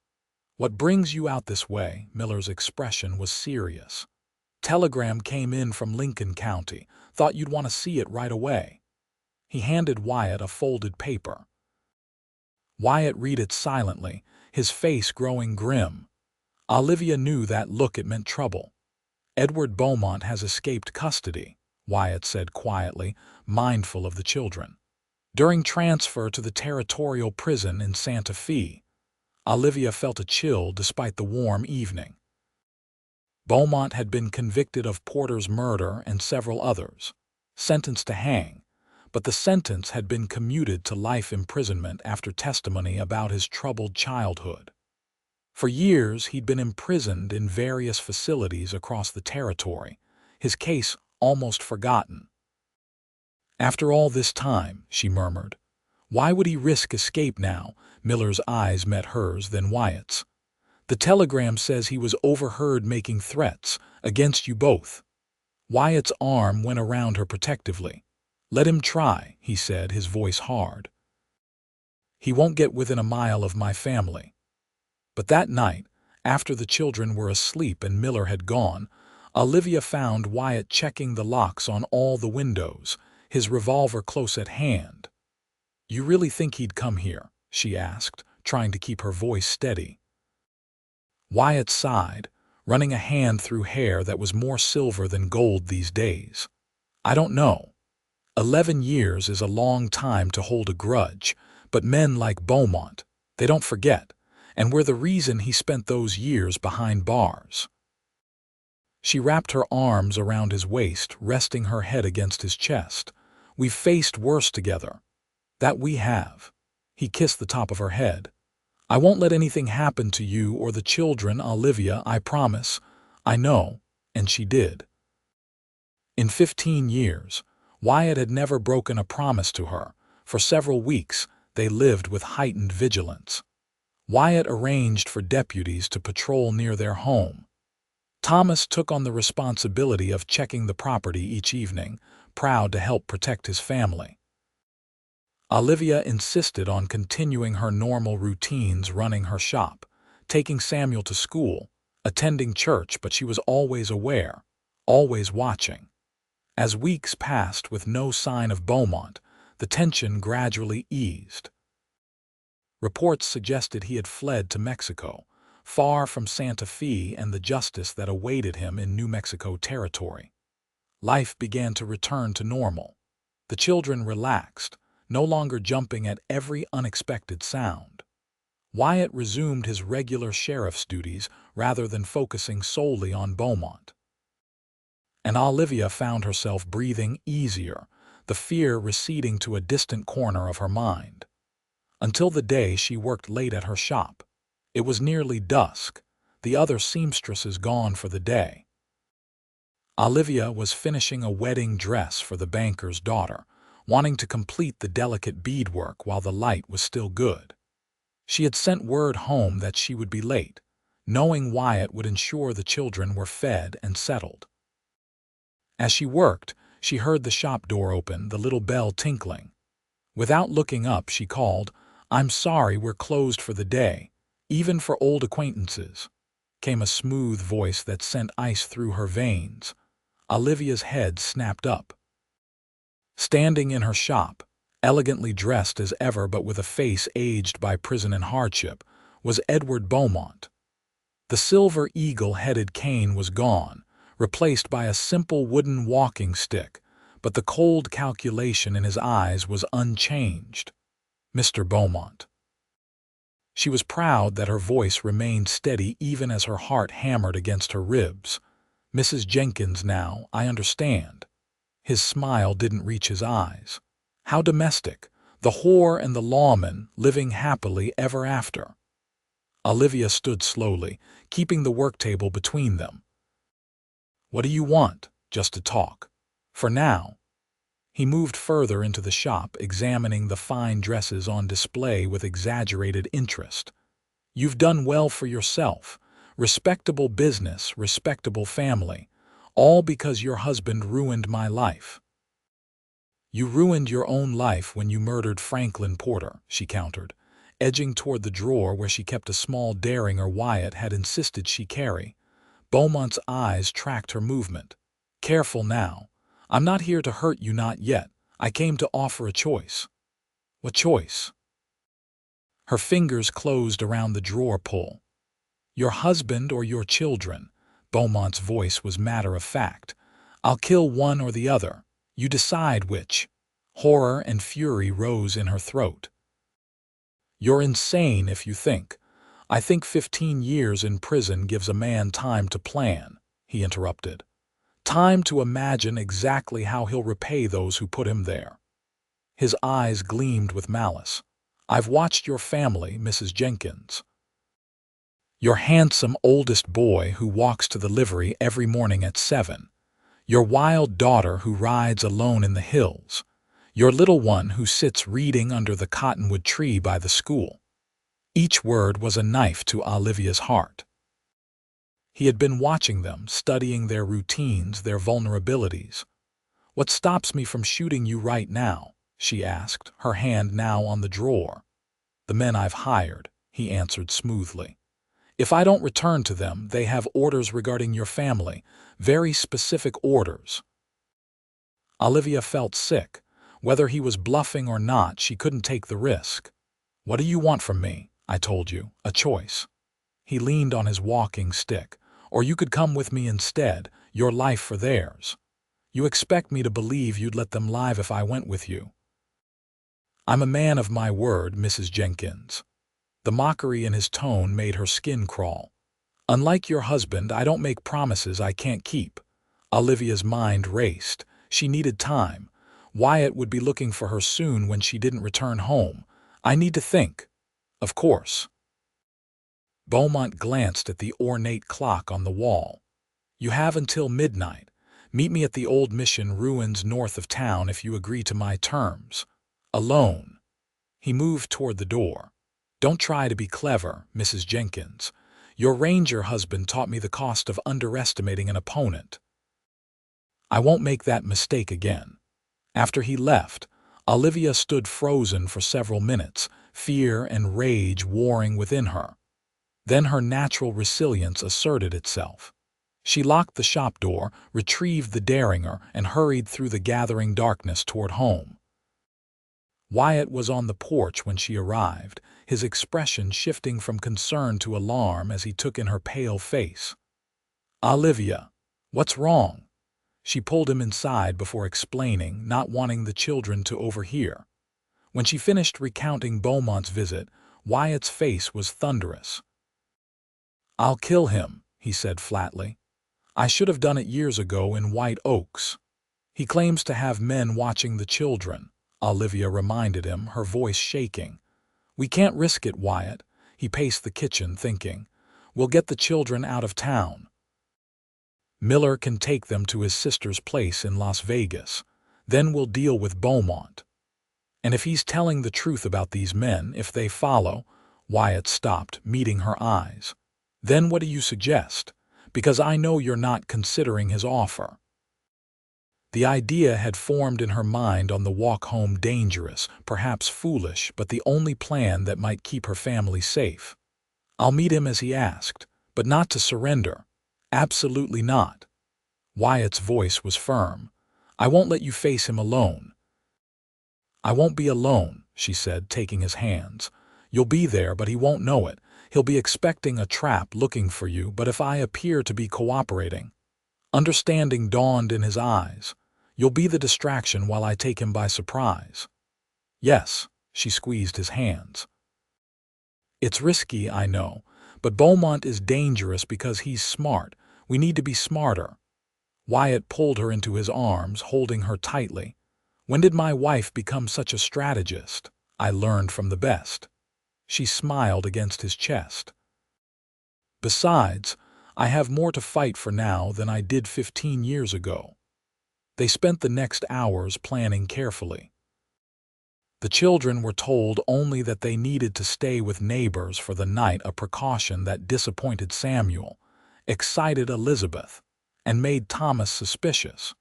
"What brings you out this way?" Miller's expression was serious. "Telegram came in from Lincoln County. Thought you'd want to see it right away." He handed Wyatt a folded paper. Wyatt read it silently, his face growing grim. Olivia knew that look. It meant trouble. "Edward Beaumont has escaped custody," Wyatt said quietly, mindful of the children. "During transfer to the territorial prison in Santa Fe." Olivia felt a chill despite the warm evening. Beaumont had been convicted of Porter's murder and several others, sentenced to hang, but the sentence had been commuted to life imprisonment after testimony about his troubled childhood. For years, he'd been imprisoned in various facilities across the territory, his case almost forgotten. "After all this time," she murmured, "why would he risk escape now?" Miller's eyes met hers, then Wyatt's. "The telegram says he was overheard making threats against you both." Wyatt's arm went around her protectively. "Let him try," he said, his voice hard. "He won't get within a mile of my family." But that night, after the children were asleep and Miller had gone, Olivia found Wyatt checking the locks on all the windows, his revolver close at hand. "You really think he'd come here?" she asked, trying to keep her voice steady. Wyatt sighed, running a hand through hair that was more silver than gold these days. "I don't know. 11 years is a long time to hold a grudge, but men like Beaumont, they don't forget, and we're the reason he spent those years behind bars." She wrapped her arms around his waist, resting her head against his chest. "We've faced worse together. That we have." He kissed the top of her head. "I won't let anything happen to you or the children, Olivia, I promise." "I know," and she did. In 15 years, Wyatt had never broken a promise to her. For several weeks, they lived with heightened vigilance. Wyatt arranged for deputies to patrol near their home. Thomas took on the responsibility of checking the property each evening, proud to help protect his family. Olivia insisted on continuing her normal routines, running her shop, taking Samuel to school, attending church, but she was always aware, always watching. As weeks passed with no sign of Beaumont, the tension gradually eased. Reports suggested he had fled to Mexico, far from Santa Fe and the justice that awaited him in New Mexico territory. Life began to return to normal. The children relaxed, no longer jumping at every unexpected sound. Wyatt resumed his regular sheriff's duties rather than focusing solely on Beaumont. And Olivia found herself breathing easier, the fear receding to a distant corner of her mind. Until the day she worked late at her shop. It was nearly dusk, the other seamstresses gone for the day. Olivia was finishing a wedding dress for the banker's daughter, wanting to complete the delicate beadwork while the light was still good. She had sent word home that she would be late, knowing Wyatt would ensure the children were fed and settled. As she worked, she heard the shop door open, the little bell tinkling. Without looking up, she called, "I'm sorry, we're closed for the day, even for old acquaintances," came a smooth voice that sent ice through her veins. Olivia's head snapped up. Standing in her shop, elegantly dressed as ever but with a face aged by prison and hardship, was Edward Beaumont. The silver eagle-headed cane was gone, replaced by a simple wooden walking stick, but the cold calculation in his eyes was unchanged. "Mr. Beaumont." She was proud that her voice remained steady even as her heart hammered against her ribs. "Mrs. Jenkins now, I understand." His smile didn't reach his eyes. How domestic, the whore and the lawman living happily ever after. Olivia stood slowly, keeping the work table between them. "What do you want? Just to talk. For now." He moved further into the shop, examining the fine dresses on display with exaggerated interest. "You've done well for yourself. Respectable business, respectable family. All because your husband ruined my life." "You ruined your own life when you murdered Franklin Porter," she countered, edging toward the drawer where she kept a small Derringer Wyatt had insisted she carry. Beaumont's eyes tracked her movement. "Careful now. I'm not here to hurt you, not yet. I came to offer a choice." "What choice?" Her fingers closed around the drawer pull. "Your husband or your children." Beaumont's voice was matter-of-fact. "I'll kill one or the other. You decide which." Horror and fury rose in her throat. "You're insane if you think. I think 15 years in prison gives a man time to plan," he interrupted. "Time to imagine exactly how he'll repay those who put him there." His eyes gleamed with malice. "I've watched your family, Mrs. Jenkins. Your handsome oldest boy who walks to the livery every morning at 7. Your wild daughter who rides alone in the hills. Your little one who sits reading under the cottonwood tree by the school." Each word was a knife to Olivia's heart. He had been watching them, studying their routines, their vulnerabilities. "What stops me from shooting you right now?" she asked, her hand now on the drawer. "The men I've hired," he answered smoothly. "If I don't return to them, they have orders regarding your family, very specific orders." Olivia felt sick. Whether he was bluffing or not, she couldn't take the risk. "What do you want from me?" "I told you, a choice." He leaned on his walking stick. "Or you could come with me instead, your life for theirs. You expect me to believe you'd let them live if I went with you." "I'm a man of my word, Mrs. Jenkins." The mockery in his tone made her skin crawl. "Unlike your husband, I don't make promises I can't keep." Olivia's mind raced. She needed time. Wyatt would be looking for her soon when she didn't return home. "I need to think." "Of course." Beaumont glanced at the ornate clock on the wall. "You have until midnight. Meet me at the old mission ruins north of town if you agree to my terms. Alone." He moved toward the door. "Don't try to be clever, Mrs. Jenkins. Your ranger husband taught me the cost of underestimating an opponent. I won't make that mistake again." After he left, Olivia stood frozen for several minutes, fear and rage warring within her. Then her natural resilience asserted itself. She locked the shop door, retrieved the derringer, and hurried through the gathering darkness toward home. Wyatt was on the porch when she arrived, his expression shifting from concern to alarm as he took in her pale face. "Olivia, what's wrong?" She pulled him inside before explaining, not wanting the children to overhear. When she finished recounting Beaumont's visit, Wyatt's face was thunderous. "I'll kill him," he said flatly. "I should have done it years ago in White Oaks." "He claims to have men watching the children," Olivia reminded him, her voice shaking. "We can't risk it, Wyatt." He paced the kitchen, thinking. "We'll get the children out of town. Miller can take them to his sister's place in Las Vegas. Then we'll deal with Beaumont. And if he's telling the truth about these men, if they follow—" Wyatt stopped, meeting her eyes. "Then what do you suggest? Because I know you're not considering his offer." The idea had formed in her mind on the walk home, dangerous, perhaps foolish, but the only plan that might keep her family safe. "I'll meet him as he asked, but not to surrender. Absolutely not." Wyatt's voice was firm. "I won't let you face him alone." "I won't be alone," she said, taking his hands. "You'll be there, but he won't know it. He'll be expecting a trap, looking for you, but if I appear to be cooperating—" Understanding dawned in his eyes. "You'll be the distraction while I take him by surprise." "Yes," she squeezed his hands. "It's risky, I know, but Beaumont is dangerous because he's smart. We need to be smarter." Wyatt pulled her into his arms, holding her tightly. "When did my wife become such a strategist? I learned from the best." She smiled against his chest. "Besides, I have more to fight for now than I did 15 years ago." They spent the next hours planning carefully. The children were told only that they needed to stay with neighbors for the night, a precaution that disappointed Samuel, excited Elizabeth, and made Thomas suspicious,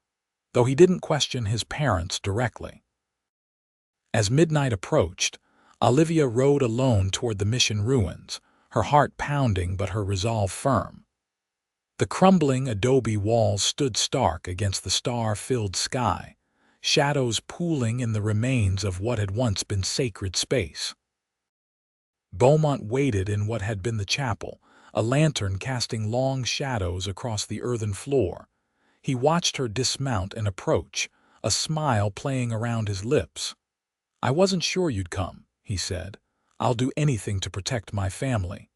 though he didn't question his parents directly. As midnight approached, Olivia rode alone toward the mission ruins, her heart pounding but her resolve firm. The crumbling adobe walls stood stark against the star-filled sky, shadows pooling in the remains of what had once been sacred space. Beaumont waited in what had been the chapel, a lantern casting long shadows across the earthen floor. He watched her dismount and approach, a smile playing around his lips. "I wasn't sure you'd come," he said. "I'll do anything to protect my family."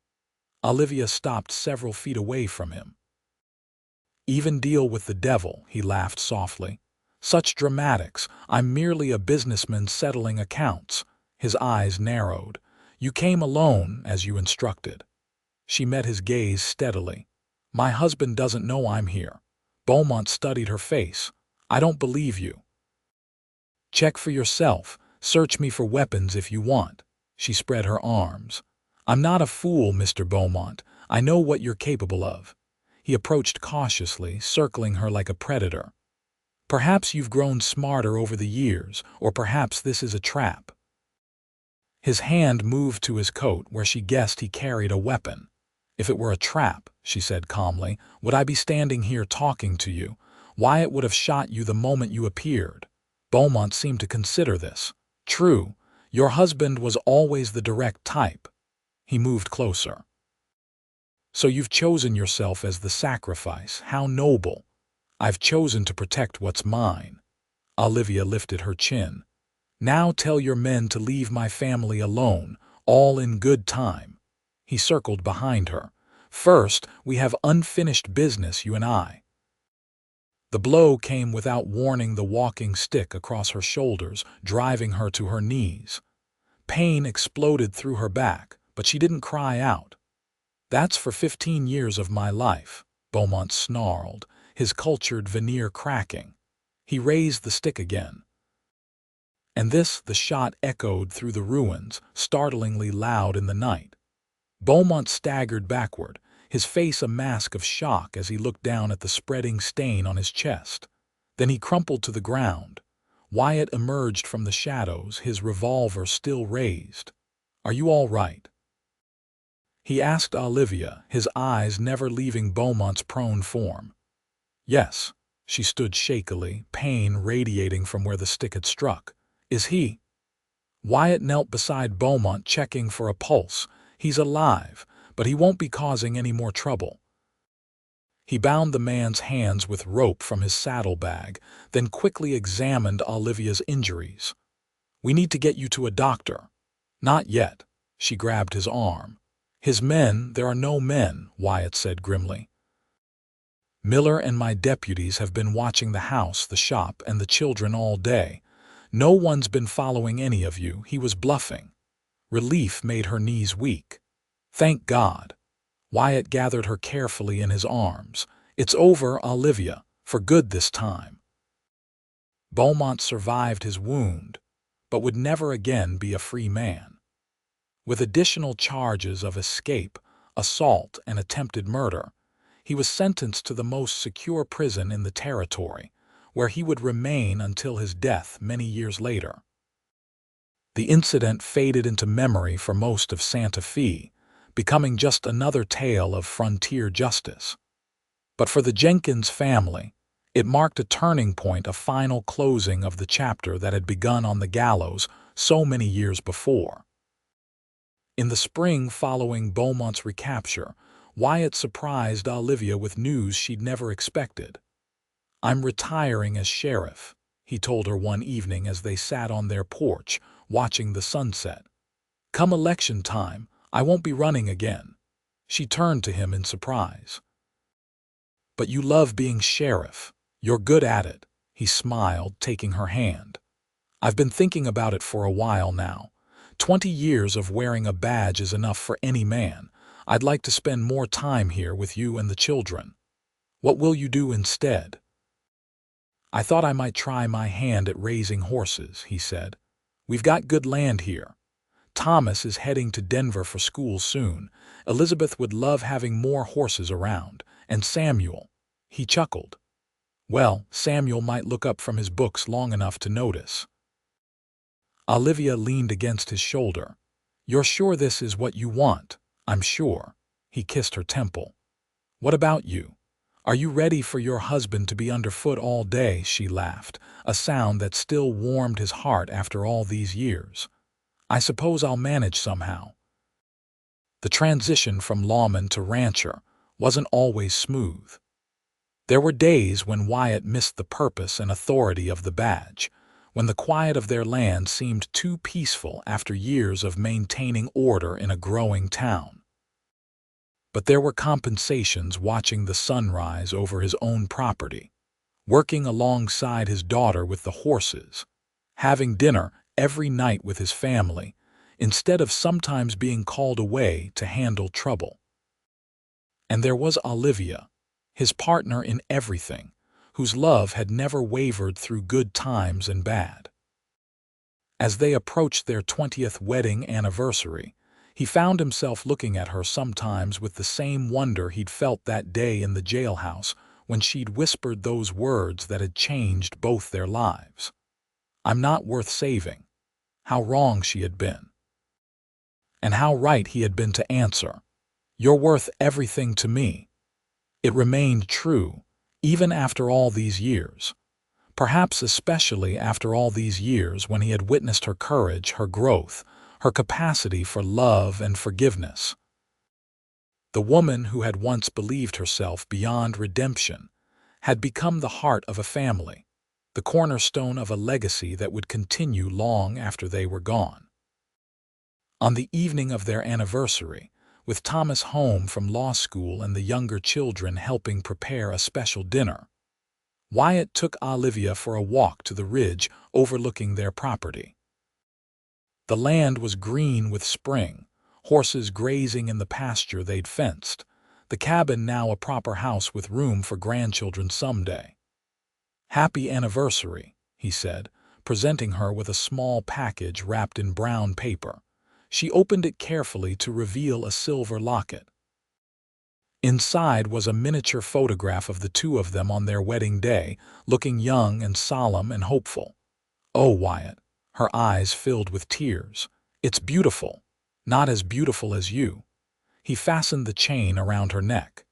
Olivia stopped several feet away from him. "Even deal with the devil," he laughed softly. "Such dramatics. I'm merely a businessman settling accounts." His eyes narrowed. "You came alone, as you instructed." She met his gaze steadily. "My husband doesn't know I'm here." Beaumont studied her face. "I don't believe you." "Check for yourself. Search me for weapons if you want." She spread her arms. "I'm not a fool, Mr. Beaumont. I know what you're capable of." He approached cautiously, circling her like a predator. "Perhaps you've grown smarter over the years, or perhaps this is a trap." His hand moved to his coat where she guessed he carried a weapon. "If it were a trap," she said calmly, "would I be standing here talking to you? Wyatt would have shot you the moment you appeared." Beaumont seemed to consider this. "True, your husband was always the direct type." He moved closer. "So you've chosen yourself as the sacrifice. How noble." "I've chosen to protect what's mine." Olivia lifted her chin. "Now tell your men to leave my family alone, All in good time. He circled behind her. First, we have unfinished business, you and I. The blow came without warning, the walking stick across her shoulders, driving her to her knees. Pain exploded through her back, but she didn't cry out. That's for 15 years of my life, Beaumont snarled, his cultured veneer cracking. He raised the stick again. And the shot echoed through the ruins, startlingly loud in the night. Beaumont staggered backward, his face a mask of shock as he looked down at the spreading stain on his chest. Then he crumpled to the ground. Wyatt emerged from the shadows, his revolver still raised. "Are you all right?" he asked Olivia, his eyes never leaving Beaumont's prone form. "Yes." She stood shakily, pain radiating from where the stick had struck. "Is he?" Wyatt knelt beside Beaumont, checking for a pulse. "He's alive, but he won't be causing any more trouble." He bound the man's hands with rope from his saddlebag, then quickly examined Olivia's injuries. "We need to get you to a doctor." "Not yet." She grabbed his arm. "His men, there are no men," Wyatt said grimly. "Miller and my deputies have been watching the house, the shop, and the children all day. No one's been following any of you." He was bluffing. Relief made her knees weak. "Thank God." Wyatt gathered her carefully in his arms. "It's over, Olivia, for good this time." Beaumont survived his wound, but would never again be a free man. With additional charges of escape, assault, and attempted murder, he was sentenced to the most secure prison in the territory, where he would remain until his death many years later. The incident faded into memory for most of Santa Fe, becoming just another tale of frontier justice. But for the Jenkins family, it marked a turning point, a final closing of the chapter that had begun on the gallows so many years before. In the spring following Beaumont's recapture, Wyatt surprised Olivia with news she'd never expected. "I'm retiring as sheriff," he told her one evening as they sat on their porch, watching the sunset. "Come election time, I won't be running again." She turned to him in surprise. "But you love being sheriff. You're good at it," he smiled, taking her hand. "I've been thinking about it for a while now. 20 years of wearing a badge is enough for any man. I'd like to spend more time here with you and the children. What will you do instead?" "I thought I might try my hand at raising horses," he said. "We've got good land here. Thomas is heading to Denver for school soon. Elizabeth would love having more horses around. And Samuel." He chuckled. "Well, Samuel might look up from his books long enough to notice." Olivia leaned against his shoulder. "You're sure this is what you want?" "I'm sure." He kissed her temple. "What about you? Are you ready for your husband to be underfoot all day?" She laughed, a sound that still warmed his heart after all these years. "I suppose I'll manage somehow." The transition from lawman to rancher wasn't always smooth. There were days when Wyatt missed the purpose and authority of the badge, when the quiet of their land seemed too peaceful after years of maintaining order in a growing town. But there were compensations: watching the sunrise over his own property, working alongside his daughter with the horses, having dinner every night with his family, instead of sometimes being called away to handle trouble. And there was Olivia, his partner in everything, whose love had never wavered through good times and bad. As they approached their 20th wedding anniversary, he found himself looking at her sometimes with the same wonder he'd felt that day in the jailhouse when she'd whispered those words that had changed both their lives. "I'm not worth saving." How wrong she had been. And how right he had been to answer, "You're worth everything to me." It remained true, even after all these years. Perhaps especially after all these years when he had witnessed her courage, her growth, her capacity for love and forgiveness. The woman who had once believed herself beyond redemption had become the heart of a family, the cornerstone of a legacy that would continue long after they were gone. On the evening of their anniversary, with Thomas home from law school and the younger children helping prepare a special dinner, Wyatt took Olivia for a walk to the ridge overlooking their property. The land was green with spring, horses grazing in the pasture they'd fenced, the cabin now a proper house with room for grandchildren someday. "Happy anniversary," he said, presenting her with a small package wrapped in brown paper. She opened it carefully to reveal a silver locket. Inside was a miniature photograph of the two of them on their wedding day, looking young and solemn and hopeful. "Oh, Wyatt," her eyes filled with tears, "it's beautiful, not as beautiful as you." He fastened the chain around her neck.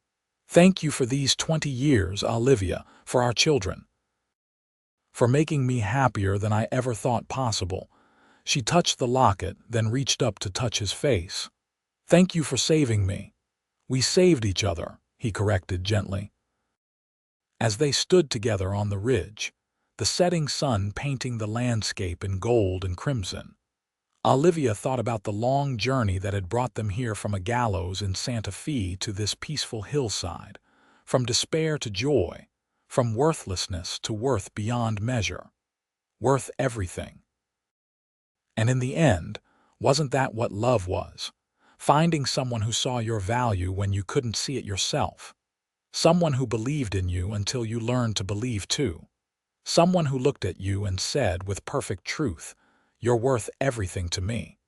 "Thank you for these 20 years, Olivia, for our children, for making me happier than I ever thought possible." She touched the locket, then reached up to touch his face. "Thank you for saving me." "We saved each other," he corrected gently. As they stood together on the ridge, the setting sun painting the landscape in gold and crimson, Olivia thought about the long journey that had brought them here from a gallows in Santa Fe to this peaceful hillside, from despair to joy, from worthlessness to worth beyond measure, worth everything. And in the end, wasn't that what love was? Finding someone who saw your value when you couldn't see it yourself. Someone who believed in you until you learned to believe too. Someone who looked at you and said with perfect truth, "You're worth everything to me."